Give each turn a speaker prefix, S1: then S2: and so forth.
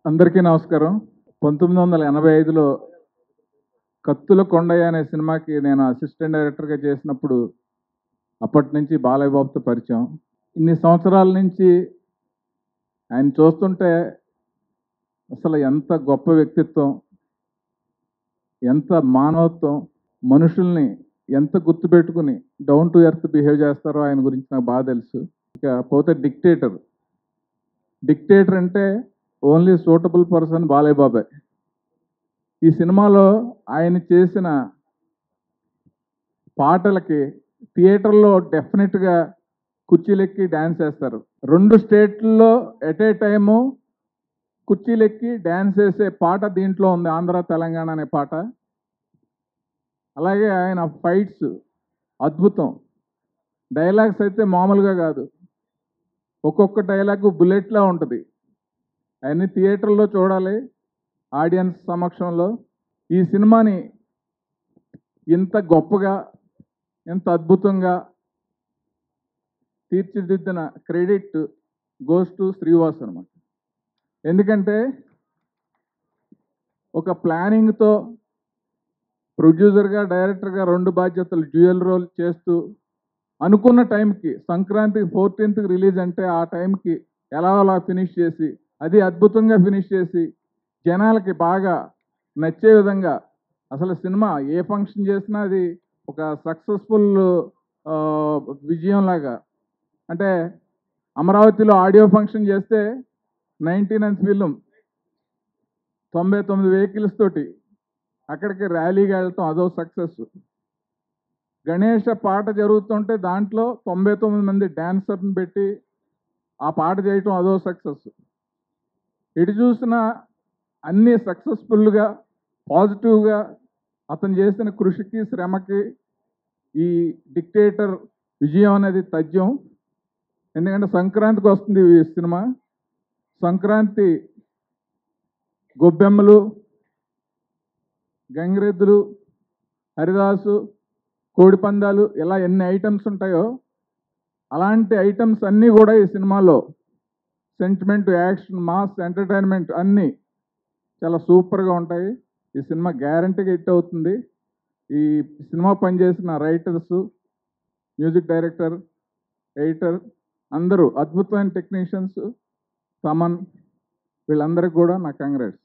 S1: అందరికీ నమస్కారం. 1985లో 'కత్తుల కొండయ్య' అనే సినిమాకి నేను అసిస్టెంట్ డైరెక్టర్‌గా చేసినప్పుడు, అప్పటి నుంచి బాలయ్య బాబుతో పరిచయం. ఇన్ని సంవత్సరాల నుంచి ఆయన చూస్తుంటే అసలు ఎంత గొప్ప వ్యక్తిత్వం, ఎంత మానవత్వం, మనుషుల్ని ఎంత గుర్తుపెట్టుకుని డౌన్ టు ఎర్త్ బిహేవ్ చేస్తారో ఆయన గురించి నాకు బాగా తెలుసు. ఇక పోతే డిక్టేటర్. డిక్టేటర్ అంటే ఓన్లీ సూటబుల్ పర్సన్ బాలయ్య బాబే. ఈ సినిమాలో ఆయన చేసిన పాటలకి థియేటర్‌లో డెఫినిట్‌గా కుర్చీలెక్కి డాన్స్ చేస్తారు. 2 స్టేట్‌ల్లో ఎట్ ఏ టైము కుర్చీలెక్కి డాన్స్ చేసే పాట దీంట్లో ఉంది. 'ఆంధ్ర తెలంగాణ' అనే పాట. అలాగే ఆయన ఫైట్స్ అద్భుతం. డైలాగ్స్ అయితే మామూలుగా కాదు. ఒక్కొక్క డైలాగు బుల్లెట్‌లా ఉంటది. అయన్నీ థియేటర్‌లో చూడాలి ఆడియన్స్ సమక్షంలో. ఈ సినిమాని ఇంత గొప్పగా, ఇంత అద్భుతంగా తీర్చిదిద్దిన క్రెడిట్ గోస్ టు శ్రీవాస్ అనమాట. ఎందుకంటే ఒక ప్లానింగ్‌తో ప్రొడ్యూసర్‌గా, డైరెక్టర్‌గా 2 బాధ్యతలు డ్యూయల్ రోల్ చేస్తూ అనుకున్న టైంకి సంక్రాంతికి 14థ్‌కి రిలీజ్ అంటే ఆ టైంకి ఎలాగోలా ఫినిష్ చేసి, అది అద్భుతంగా ఫినిష్ చేసి, జనాలకి బాగా నచ్చే విధంగా అసలు సినిమా ఏ ఫంక్షన్ చేసినా అది ఒక సక్సెస్‌ఫుల్ విజయంలాగా. అంటే అమరావతిలో ఆడియో ఫంక్షన్ చేస్తే 99 ఫిల్మ్ 99 వెహికల్స్ తోటి అక్కడికి ర్యాలీగా వెళ్ళటం అదో సక్సెస్. గణేష పాట జరుగుతుంటే దాంట్లో 99 మంది డాన్సర్‌ని పెట్టి ఆ పాట చేయటం అదో సక్సెస్. ఎటు చూసినా అన్నీ సక్సెస్‌ఫుల్‌గా, పాజిటివ్‌గా అతను చేసిన కృషికి, శ్రమకి ఈ డిక్టేటర్ విజయం అనేది తథ్యం. ఎందుకంటే సంక్రాంతికి వస్తుంది ఈ సినిమా. సంక్రాంతి గొబ్బెమ్మలు, గంగిరెద్దులు, హరిదాసు, కోడిపందాలు ఇలా ఎన్ని ఐటమ్స్ ఉంటాయో అలాంటి ఐటమ్స్ అన్నీ కూడా ఈ సినిమాలో సెంటిమెంట్, యాక్షన్, మాస్, ఎంటర్టైన్మెంట్ అన్నీ చాలా సూపర్గా ఉంటాయి. ఈ సినిమా గ్యారంటీగా హిట్ అవుతుంది. ఈ సినిమా పనిచేసిన రైటర్సు, మ్యూజిక్ డైరెక్టర్, ఎడిటర్ అందరూ అద్భుతమైన టెక్నీషియన్స్, తమన్ వీళ్ళందరికీ కూడా నా కంగ్రాట్స్.